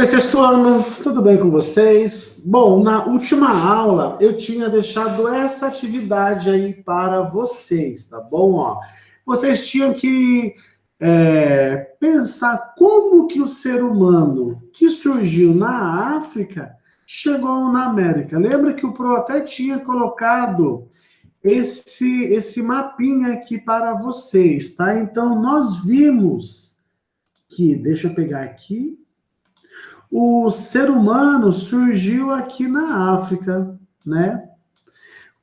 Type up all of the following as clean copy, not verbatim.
Oi, sexto ano, tudo bem com vocês? Bom, na última aula eu tinha deixado essa atividade aí para vocês, tá bom? Ó, vocês tinham que pensar como que o ser humano que surgiu na África chegou na América. Lembra que o Pro até tinha colocado esse mapinha aqui para vocês, tá? Então, nós vimos que, deixa eu pegar aqui, o ser humano surgiu aqui na África, né?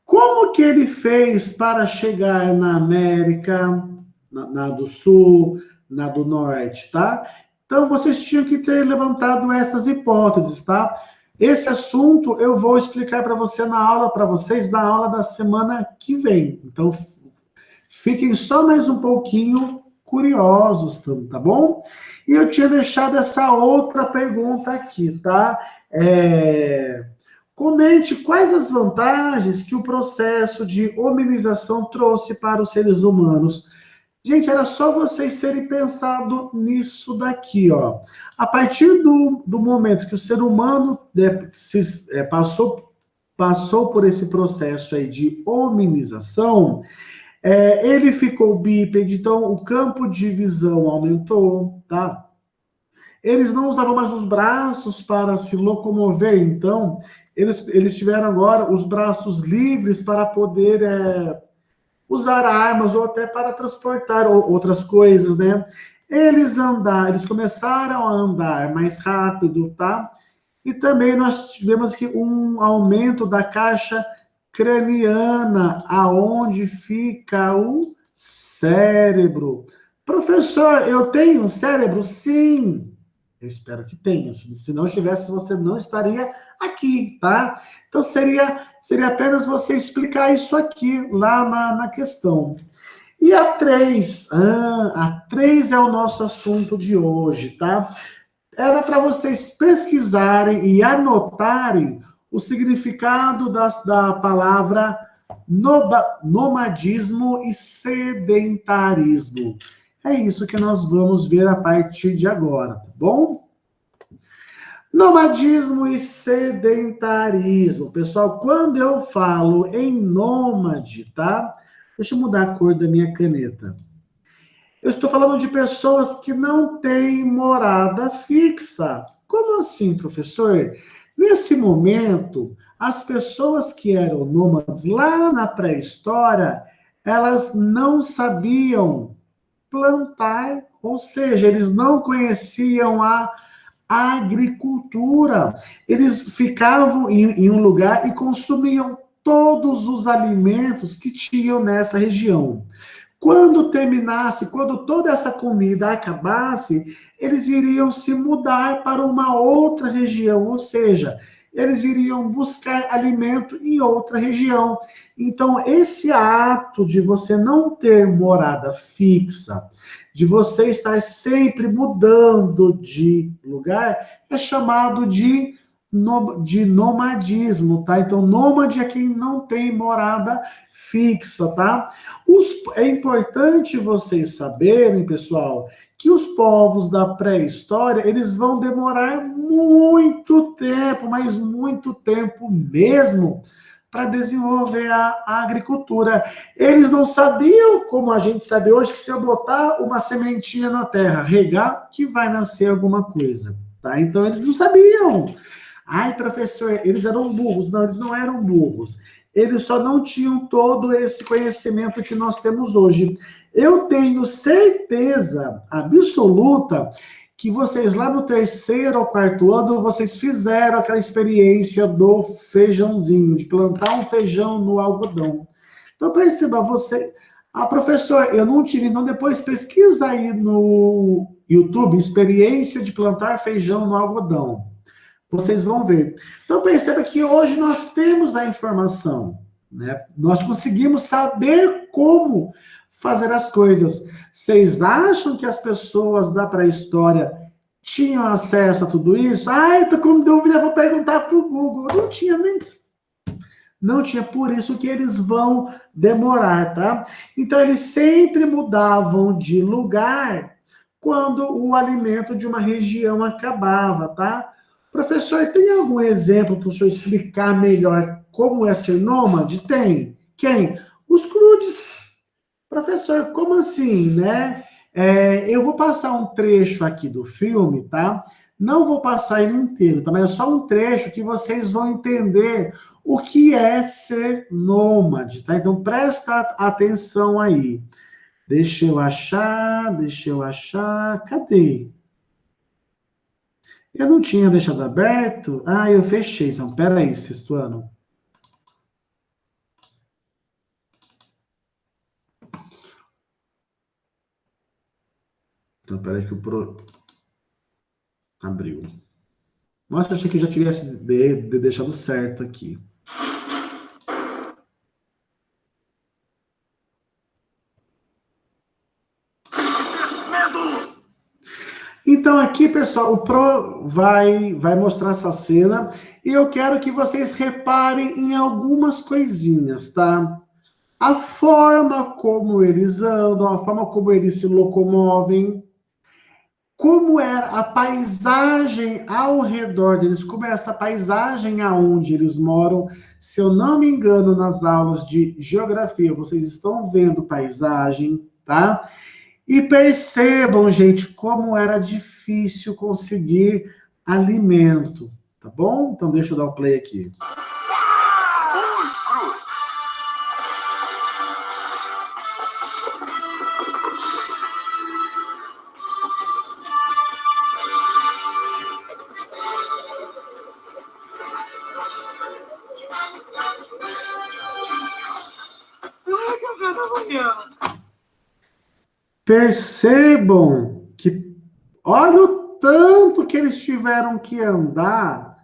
Como que ele fez para chegar na América, na do Sul, na do Norte, tá? Então, vocês tinham que ter levantado essas hipóteses, tá? Esse assunto eu vou explicar para você na aula, para vocês, na aula da semana que vem. Então, fiquem só mais um pouquinho curiosos, tá bom? E eu tinha deixado essa outra pergunta aqui, tá? Comente quais as vantagens que o processo de hominização trouxe para os seres humanos. Gente, era só vocês terem pensado nisso daqui, ó. A partir do momento que o ser humano passou por esse processo aí de hominização, ele ficou bípede, então o campo de visão aumentou, tá? Eles não usavam mais os braços para se locomover, então eles tiveram agora os braços livres para poder usar armas ou até para transportar outras coisas, né? Eles começaram a andar mais rápido, tá? E também nós tivemos que um aumento da caixa craniana, aonde fica o cérebro. Professor, eu tenho um cérebro? Sim. Eu espero que tenha. Se não tivesse, você não estaria aqui, tá? Então seria apenas você explicar isso aqui, lá na questão. E a 3? A 3 é o nosso assunto de hoje, tá? Era para vocês pesquisarem e anotarem o significado da palavra nomadismo e sedentarismo. É isso que nós vamos ver a partir de agora, tá bom? Nomadismo e sedentarismo. Pessoal, quando eu falo em nômade, tá? Deixa eu mudar a cor da minha caneta. Eu estou falando de pessoas que não têm morada fixa. Como assim, professor? Nesse momento, as pessoas que eram nômades lá na pré-história, elas não sabiam plantar, ou seja, eles não conheciam a agricultura. Eles ficavam em um lugar e consumiam todos os alimentos que tinham nessa região. Quando terminasse, quando toda essa comida acabasse, eles iriam se mudar para uma outra região, ou seja, eles iriam buscar alimento em outra região. Então, esse ato de você não ter morada fixa, de você estar sempre mudando de lugar, é chamado de nomadismo, tá? Então, nômade é quem não tem morada fixa, tá? É importante vocês saberem, pessoal, que os povos da pré-história, eles vão demorar muito tempo, mas muito tempo mesmo, para desenvolver a agricultura. Eles não sabiam, como a gente sabe hoje, que se eu botar uma sementinha na terra, regar, que vai nascer alguma coisa, tá? Então, eles não sabiam. Ai, professor, eles eram burros. Não, eles não eram burros. Eles só não tinham todo esse conhecimento que nós temos hoje. Eu tenho certeza absoluta que vocês lá no terceiro ou quarto ano, vocês fizeram aquela experiência do feijãozinho, de plantar um feijão no algodão. Então, perceba, você... Ah, professor, eu não tive, então depois pesquisa aí no YouTube, experiência de plantar feijão no algodão. Vocês vão ver. Então, perceba que hoje nós temos a informação, né? Nós conseguimos saber como fazer as coisas. Vocês acham que as pessoas da pré-história tinham acesso a tudo isso? Ah, estou com dúvida, vou perguntar para o Google. Não tinha nem... Não tinha, por isso que eles vão demorar, tá? Então, eles sempre mudavam de lugar quando o alimento de uma região acabava, tá? Professor, tem algum exemplo para o senhor explicar melhor como é ser nômade? Tem. Quem? Os crudes. Professor, como assim, né? Eu vou passar um trecho aqui do filme, tá? Não vou passar ele inteiro, tá? Mas é só um trecho que vocês vão entender o que é ser nômade, tá? Então presta atenção aí. Deixa eu achar. Cadê? Eu não tinha deixado aberto? Ah, eu fechei. Então, peraí, sexto ano. Então, peraí que o abriu. Nossa, achei que já tivesse deixado certo aqui. Então aqui, pessoal, o Pro vai mostrar essa cena e eu quero que vocês reparem em algumas coisinhas, tá? A forma como eles andam, a forma como eles se locomovem, como era a paisagem ao redor deles, como é essa paisagem aonde eles moram. Se eu não me engano, nas aulas de geografia, vocês estão vendo paisagem, tá? E percebam, gente, como era difícil conseguir alimento, tá bom? Então deixa eu dar o play aqui. Percebam que olha o tanto que eles tiveram que andar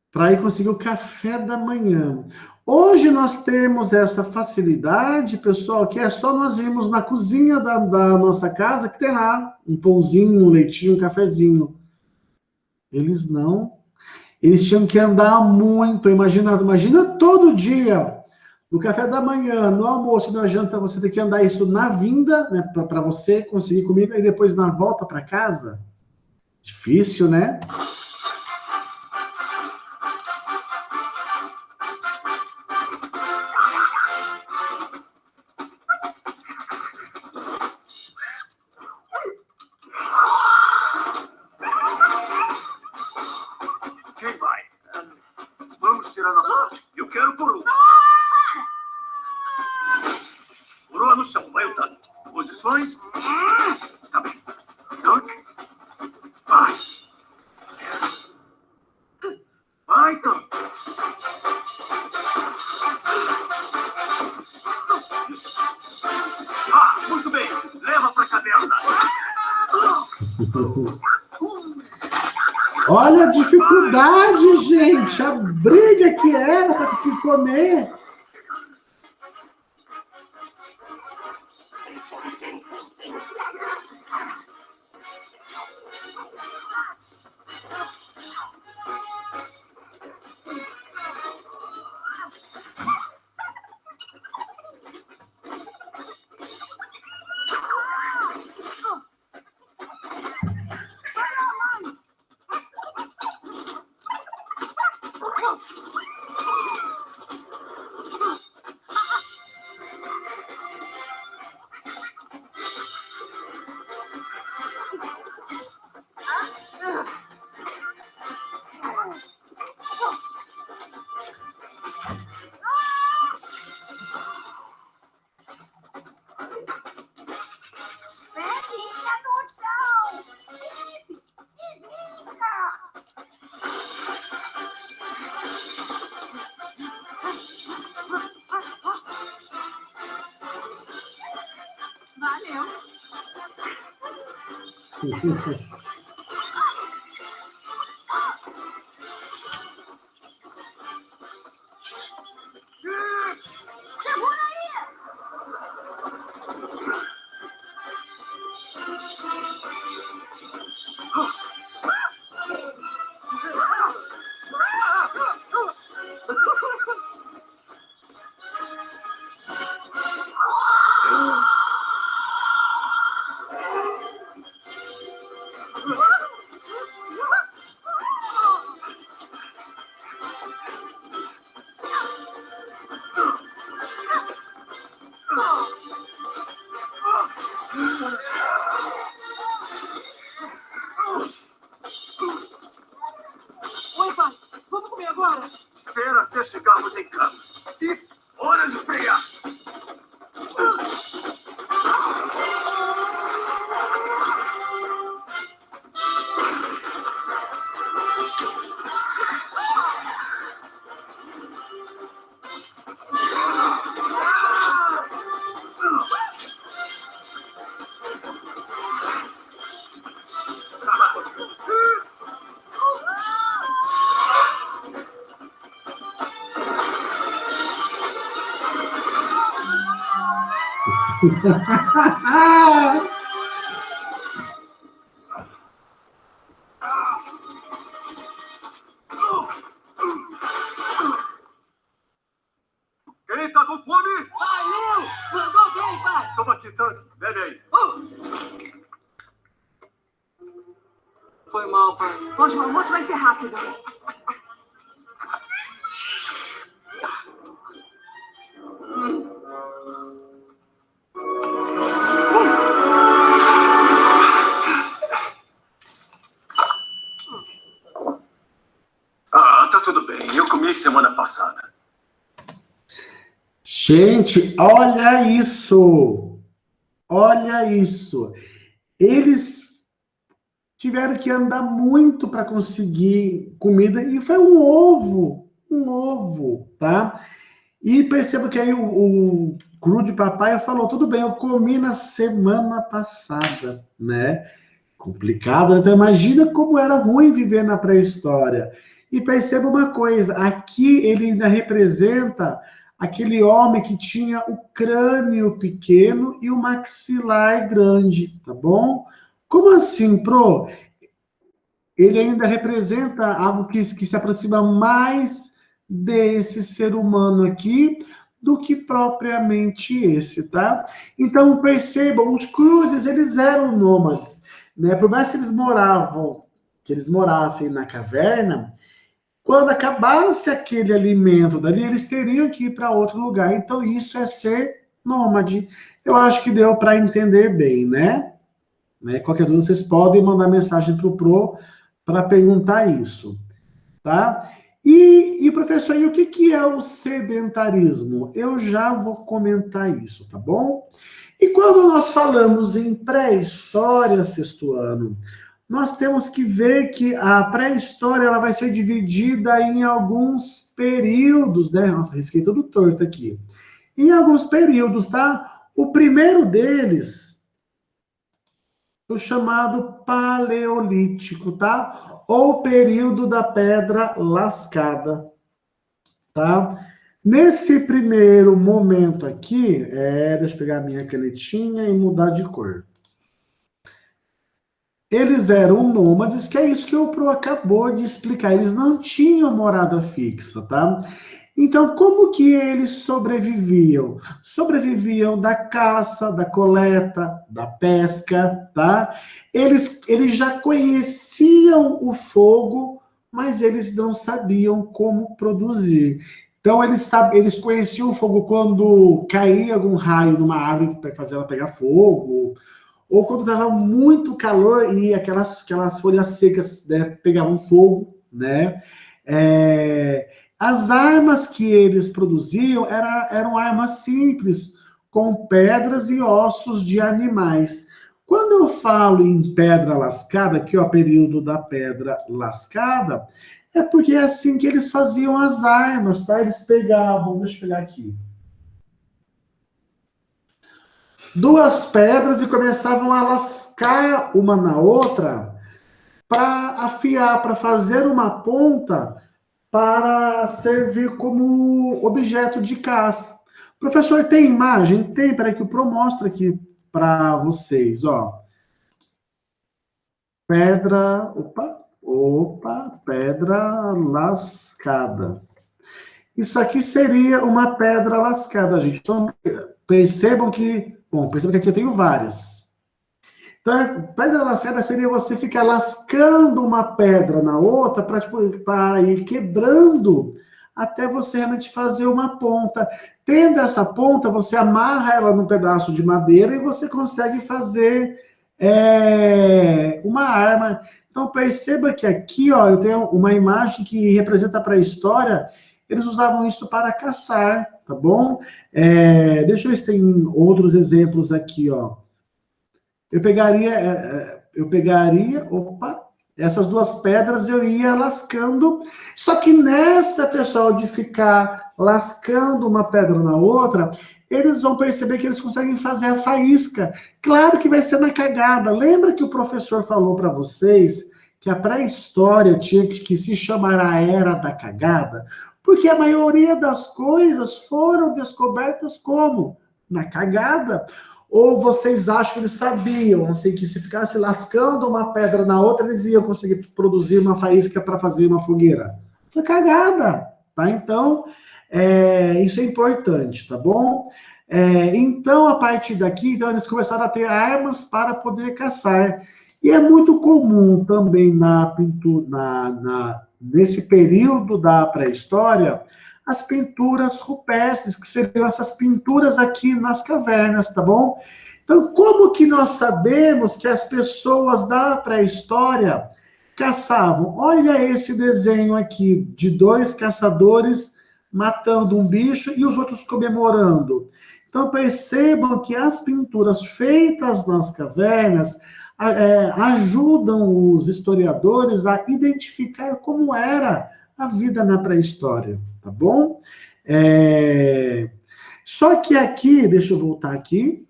para ir conseguir o café da manhã. Hoje nós temos essa facilidade, pessoal, que é só nós irmos na cozinha da nossa casa, que tem lá um pãozinho, um leitinho, um cafezinho. Eles não. Eles tinham que andar muito. Imagina todo dia. No café da manhã, no almoço e na janta, você tem que andar isso na vinda, né, para você conseguir comida, e depois na volta para casa. Difícil, né? Quem vai? Vamos tirar na sorte. Eu quero coroa. Coroa no chão, vai o tanto. Posições. Tá bem. Duck. Vai. Vai, tanto. Ah, muito bem. Leva pra caverna. Olha a dificuldade, gente. A briga que era para se comer. Quem tá com fome? Pai, eu! Mandou bem, pai! Toma aqui, tanque. Bebe aí. Foi mal, pai. Hoje o almoço vai ser rápido. Ah, tá tudo bem. Eu comi semana passada. Gente, olha isso! Olha isso! Eles tiveram que andar muito para conseguir comida e foi um ovo, tá? E perceba que aí o Cru de Papai falou, tudo bem, eu comi na semana passada, né? Complicado, né? Então imagina como era ruim viver na pré-história. E perceba uma coisa, aqui ele ainda representa aquele homem que tinha o crânio pequeno e o maxilar grande, tá bom? Como assim, Pro? Ele ainda representa algo que se aproxima mais desse ser humano aqui do que propriamente esse, tá? Então, percebam, os Crudes, eles eram nômades, né? Por mais que eles morassem na caverna, quando acabasse aquele alimento dali, eles teriam que ir para outro lugar. Então, isso é ser nômade. Eu acho que deu para entender bem, né? Qualquer dúvida, vocês podem mandar mensagem para o Pro para perguntar isso, tá? E professor, e o que é o sedentarismo? Eu já vou comentar isso, tá bom? E quando nós falamos em pré-história, sexto ano, nós temos que ver que a pré-história ela vai ser dividida em alguns períodos, né? Nossa, risquei tudo torto aqui. Em alguns períodos, tá? O primeiro deles, o chamado Paleolítico, tá? Ou período da Pedra Lascada, tá? Nesse primeiro momento aqui, deixa eu pegar a minha canetinha e mudar de cor. Eles eram nômades, que é isso que o Pro acabou de explicar. Eles não tinham morada fixa, tá? Então, como que eles sobreviviam? Sobreviviam da caça, da coleta, da pesca, tá? Eles já conheciam o fogo, mas eles não sabiam como produzir. Então, eles conheciam o fogo quando caía algum raio numa árvore para fazer ela pegar fogo, ou quando estava muito calor e aquelas folhas secas, né, pegavam fogo, né? As armas que eles produziam eram armas simples, com pedras e ossos de animais. Quando eu falo em pedra lascada, aqui ó, período da pedra lascada, é porque é assim que eles faziam as armas, tá? Eles pegavam, deixa eu pegar aqui, duas pedras e começavam a lascar uma na outra para afiar, para fazer uma ponta para servir como objeto de caça. Professor, tem imagem? Tem, peraí que o Pro mostra aqui para vocês, ó. Pedra, pedra lascada. Isso aqui seria uma pedra lascada, gente. Então, percebam que aqui eu tenho várias. Então, pedra lascada seria você ficar lascando uma pedra na outra para ir quebrando até você realmente fazer uma ponta. Tendo essa ponta, você amarra ela num pedaço de madeira e você consegue fazer uma arma. Então, perceba que aqui, ó, eu tenho uma imagem que representa a pré-história. Eles usavam isso para caçar, tá bom? Deixa eu ver se tem outros exemplos aqui, ó. Eu pegaria, essas duas pedras eu ia lascando. Só que nessa, pessoal, de ficar lascando uma pedra na outra, eles vão perceber que eles conseguem fazer a faísca. Claro que vai ser na cagada. Lembra que o professor falou para vocês que a pré-história tinha que se chamar a Era da Cagada? Porque a maioria das coisas foram descobertas como? Na cagada. Ou vocês acham que eles sabiam, assim, que se ficasse lascando uma pedra na outra, eles iam conseguir produzir uma faísca para fazer uma fogueira? Foi cagada, tá? Então, isso é importante, tá bom? Então, a partir daqui, então, eles começaram a ter armas para poder caçar. E é muito comum também na pintura, nesse período da pré-história, as pinturas rupestres, que seriam essas pinturas aqui nas cavernas, tá bom? Então, como que nós sabemos que as pessoas da pré-história caçavam? Olha esse desenho aqui de dois caçadores matando um bicho e os outros comemorando. Então, percebam que as pinturas feitas nas cavernas ajudam os historiadores a identificar como era a vida na pré-história, tá bom? Só que aqui, deixa eu voltar aqui,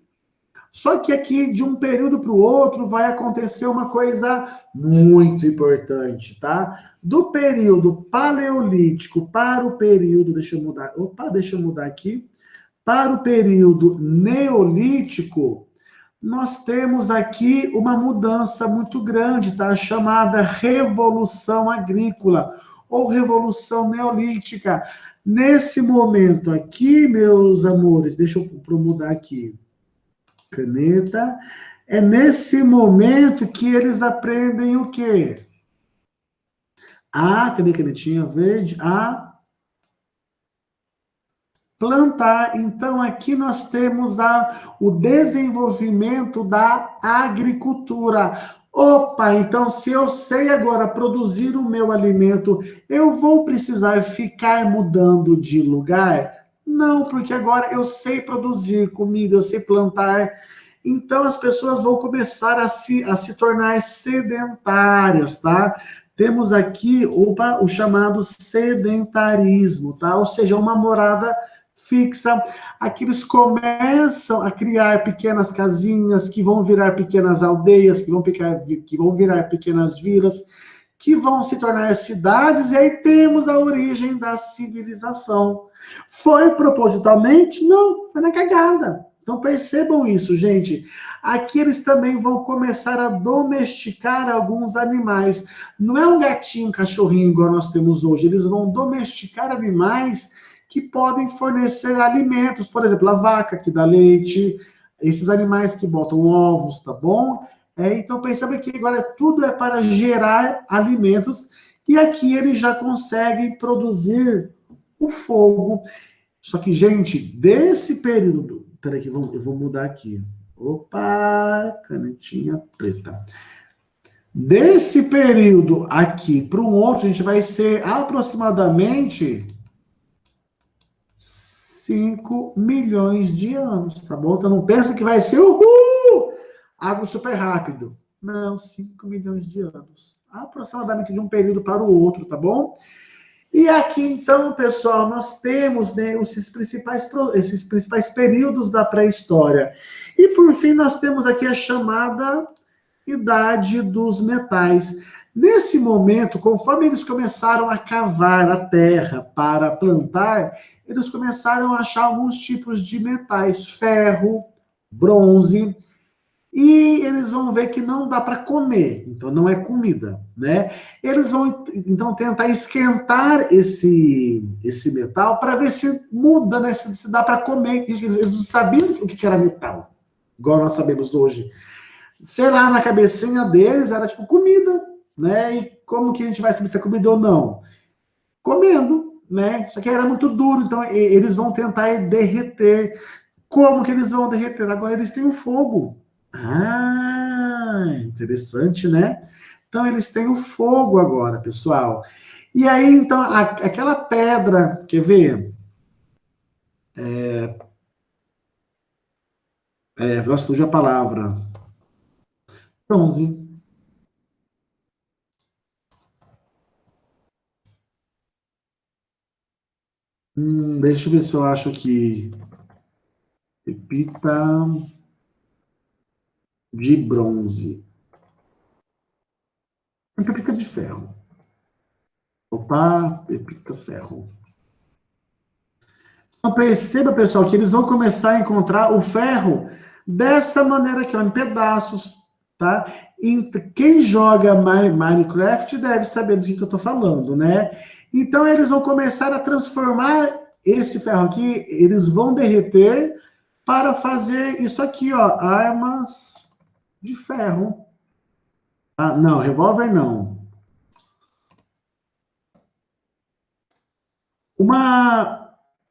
só que aqui, de um período para o outro, vai acontecer uma coisa muito importante, tá? Do período paleolítico para o período, deixa eu mudar aqui, para o período neolítico, nós temos aqui uma mudança muito grande, tá? Chamada Revolução Agrícola ou Revolução Neolítica. Nesse momento aqui, meus amores, deixa eu mudar aqui. Caneta. É nesse momento que eles aprendem o quê? Cadê a canetinha verde? Plantar. Então, aqui nós temos o desenvolvimento da agricultura. Opa, então se eu sei agora produzir o meu alimento, eu vou precisar ficar mudando de lugar? Não, porque agora eu sei produzir comida, eu sei plantar. Então as pessoas vão começar a se tornar sedentárias, tá? Temos aqui o chamado sedentarismo, tá? Ou seja, uma morada fixa. Aqui eles começam a criar pequenas casinhas que vão virar pequenas aldeias, que vão virar pequenas vilas, que vão se tornar cidades, e aí temos a origem da civilização. Foi propositalmente? Não, foi na cagada. Então percebam isso, gente. Aqui eles também vão começar a domesticar alguns animais. Não é um gatinho, um cachorrinho igual nós temos hoje. Eles vão domesticar animais que podem fornecer alimentos, por exemplo, a vaca que dá leite, esses animais que botam ovos, tá bom? Então perceba que agora tudo é para gerar alimentos, e aqui eles já conseguem produzir o fogo. Só que, gente, desse período, peraí que eu vou mudar aqui. Opa, canetinha preta. Desse período aqui para um outro, a gente vai ser aproximadamente 5 milhões de anos, tá bom? Então não pensa que vai ser algo super rápido. Não, 5 milhões de anos. Aproximadamente de um período para o outro, tá bom? E aqui, então, pessoal, nós temos, né, esses principais períodos da pré-história. E, por fim, nós temos aqui a chamada Idade dos Metais. Nesse momento, conforme eles começaram a cavar a terra para plantar, eles começaram a achar alguns tipos de metais, ferro, bronze, e eles vão ver que não dá para comer, então não é comida, né? Eles vão então tentar esquentar esse metal para ver se muda, né? Se dá para comer. Eles não sabiam o que era metal, igual nós sabemos hoje. Sei lá, na cabecinha deles era tipo comida, né? E como que a gente vai saber se é comida ou não? Comendo, né? Só que era muito duro, então eles vão tentar derreter. Como que eles vão derreter? Agora eles têm o fogo. Interessante, né? Então eles têm o fogo agora, pessoal. E aí, então, aquela pedra, quer ver? Nossa, fugiu a palavra. Bronze. Deixa eu ver se eu acho aqui. Pepita de bronze. Pepita de ferro. Opa, pepita ferro. Então, perceba, pessoal, que eles vão começar a encontrar o ferro dessa maneira aqui, ó, em pedaços, tá? E quem joga Minecraft deve saber do que eu estou falando, né? Então, eles vão começar a transformar esse ferro aqui, eles vão derreter para fazer isso aqui, ó, armas de ferro. Ah, não, revólver não.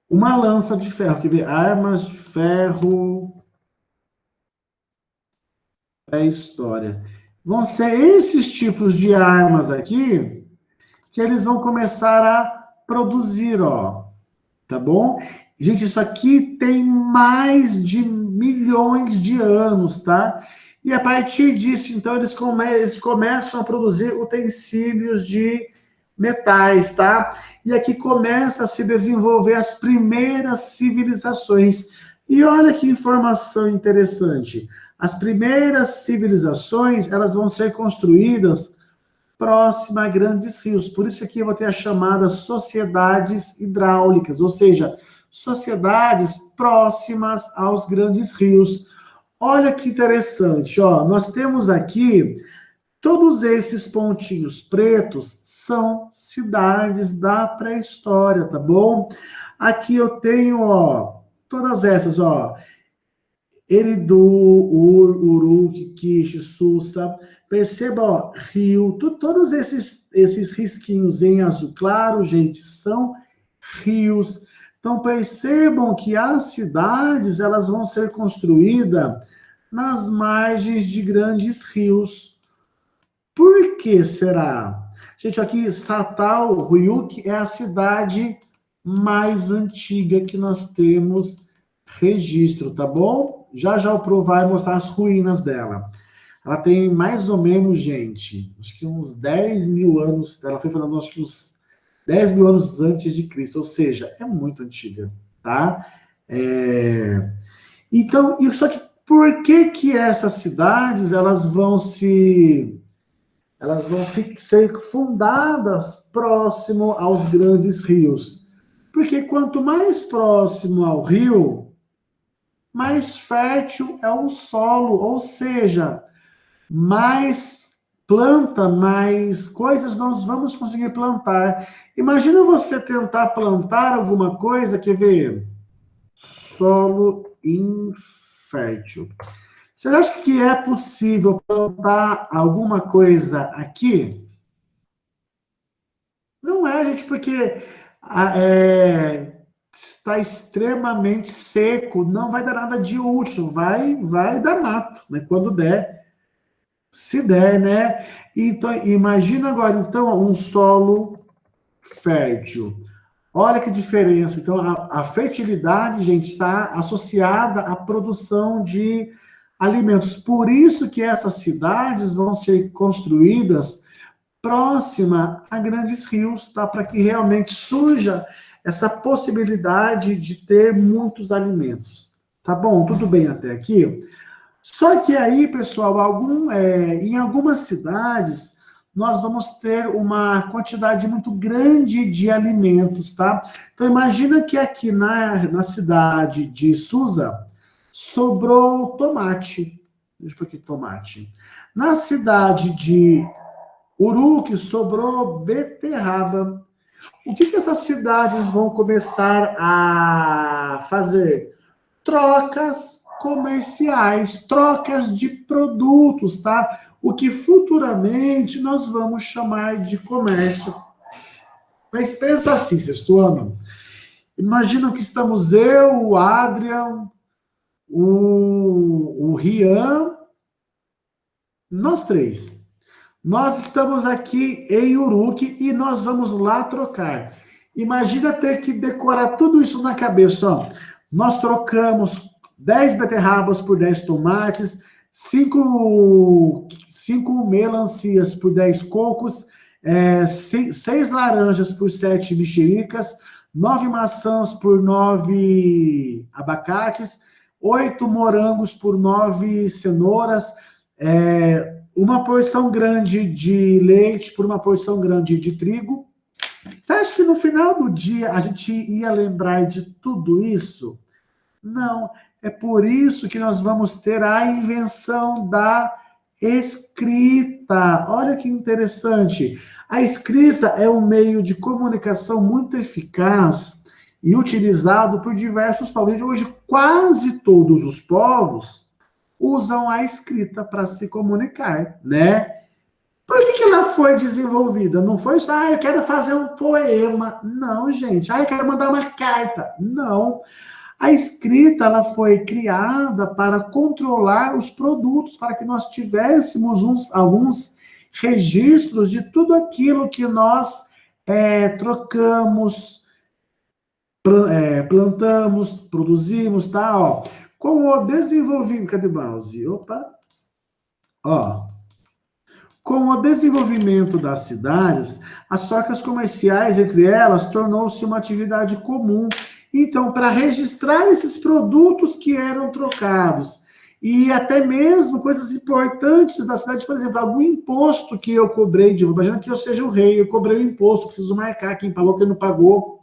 Uma lança de ferro, quer ver? Armas de ferro pré-história. Vão ser esses tipos de armas aqui que eles vão começar a produzir, ó. Tá bom? Gente, isso aqui tem mais de milhões de anos, tá? E a partir disso, então, eles começam a produzir utensílios de metais, tá? E aqui começa a se desenvolver as primeiras civilizações. E olha que informação interessante. As primeiras civilizações, elas vão ser construídas próxima a grandes rios. Por isso aqui eu vou ter as chamadas sociedades hidráulicas, ou seja, sociedades próximas aos grandes rios. Olha que interessante, ó, nós temos aqui todos esses pontinhos pretos são cidades da pré-história, tá bom? Aqui eu tenho, ó, todas essas, ó, Eridu, Uruk, Kish, Sussa. Perceba, ó, rio, todos esses risquinhos em azul claro, gente, são rios. Então percebam que as cidades, elas vão ser construídas nas margens de grandes rios. Por que será? Gente, aqui Satal Ruyuk é a cidade mais antiga que nós temos registro, tá bom? Já o Pro vai mostrar as ruínas dela. Ela tem mais ou menos, gente, acho que uns 10 mil anos, ela foi fundada acho que uns 10 mil anos antes de Cristo, ou seja, é muito antiga, tá? Então, só que por que essas cidades, elas vão ser fundadas próximo aos grandes rios? Porque quanto mais próximo ao rio, mais fértil é o solo, ou seja, mais planta, mais coisas nós vamos conseguir plantar. Imagina você tentar plantar alguma coisa, quer ver? Solo infértil. Você acha que é possível plantar alguma coisa aqui? Não é, gente, porque está extremamente seco, não vai dar nada de útil, vai dar mato, né? Quando der, se der, né? Então, imagina agora, então, um solo fértil. Olha que diferença. Então, a fertilidade, gente, está associada à produção de alimentos. Por isso que essas cidades vão ser construídas próxima a grandes rios, tá? Para que realmente surja essa possibilidade de ter muitos alimentos. Tá bom? Tudo bem até aqui? Só que aí, pessoal, em algumas cidades, nós vamos ter uma quantidade muito grande de alimentos, tá? Então, imagina que aqui na cidade de Susa, sobrou tomate. Deixa eu pôr aqui tomate. Na cidade de Uruk, sobrou beterraba. O que essas cidades vão começar a fazer? Trocas comerciais, trocas de produtos, tá? O que futuramente nós vamos chamar de comércio. Mas pensa assim, sextuano. Imagina que estamos eu, o Adrian, o Rian, nós três. Nós estamos aqui em Uruk e nós vamos lá trocar. Imagina ter que decorar tudo isso na cabeça, ó. Nós trocamos 10 beterrabas por 10 tomates, 5 melancias por 10 cocos, 6 laranjas por 7 mexericas, 9 maçãs por 9 abacates, 8 morangos por 9 cenouras, uma porção grande de leite por uma porção grande de trigo, Você acha que no final do dia a gente ia lembrar de tudo isso? Não. É por isso que nós vamos ter a invenção da escrita. Olha que interessante. A escrita é um meio de comunicação muito eficaz e utilizado por diversos povos. Hoje, quase todos os povos usam a escrita para se comunicar, né? Por que ela foi desenvolvida? Não foi só, eu quero fazer um poema. Não, gente. Eu quero mandar uma carta. Não. A escrita ela foi criada para controlar os produtos, para que nós tivéssemos alguns registros de tudo aquilo que nós trocamos, plantamos, produzimos, tá? Ó, com o desenvolvimento, cadê o mouse? Opa, ó. Com o desenvolvimento das cidades, as trocas comerciais entre elas tornou-se uma atividade comum. Então, para registrar esses produtos que eram trocados, e até mesmo coisas importantes da cidade, por exemplo, algum imposto que eu cobrei, imagina que eu seja o rei, eu cobrei o imposto, preciso marcar quem pagou, quem não pagou.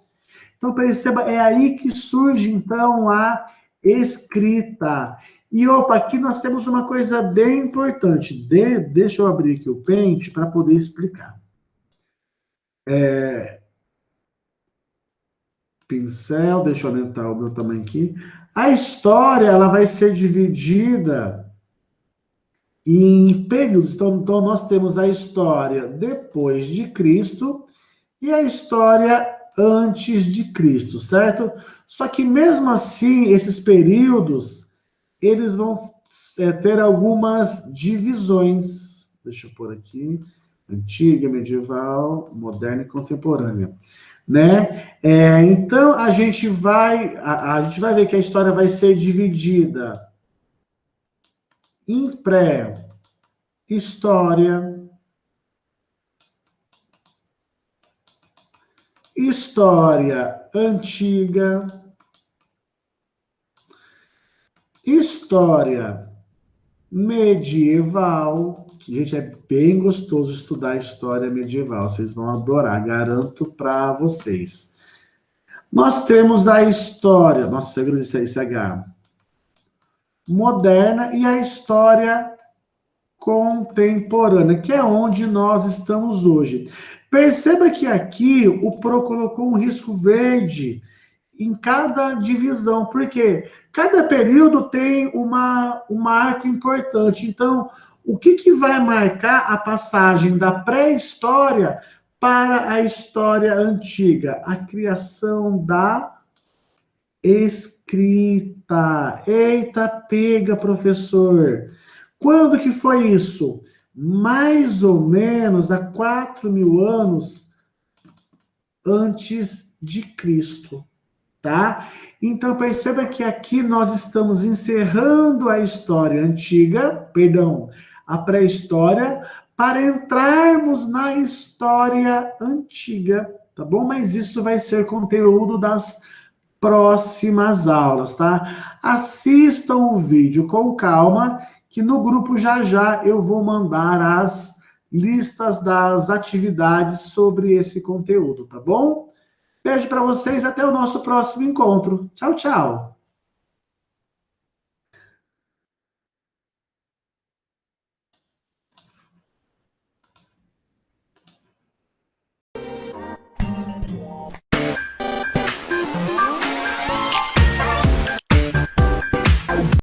Então, perceba, é aí que surge, então, a escrita. E, opa, aqui nós temos uma coisa bem importante. Deixa eu abrir aqui o Paint para poder explicar. Pincel, deixa eu aumentar o meu tamanho aqui. A história, ela vai ser dividida em períodos. Então, nós temos a história depois de Cristo e a história antes de Cristo, certo? Só que, mesmo assim, esses períodos, eles vão ter algumas divisões. Deixa eu pôr aqui. Antiga, medieval, moderna e contemporânea. Né? Então, a gente vai ver que a história vai ser dividida em pré-história, história antiga, história medieval, que, gente, é bem gostoso estudar história medieval, vocês vão adorar, garanto para vocês. Nós temos a história, nossa, segredo esse H, moderna e a história contemporânea, que é onde nós estamos hoje. Perceba que aqui o Pro colocou um risco verde em cada divisão, porque cada período tem um marco importante. Então, o que vai marcar a passagem da pré-história para a história antiga? A criação da escrita. Eita, pega, professor! Quando que foi isso? Mais ou menos há 4.000 anos antes de Cristo, tá? Então, perceba que aqui nós estamos encerrando a história antiga, a pré-história, para entrarmos na história antiga, tá bom? Mas isso vai ser conteúdo das próximas aulas, tá? Assistam o vídeo com calma, que no grupo já eu vou mandar as listas das atividades sobre esse conteúdo, tá bom? Beijo para vocês, até o nosso próximo encontro. Tchau, tchau.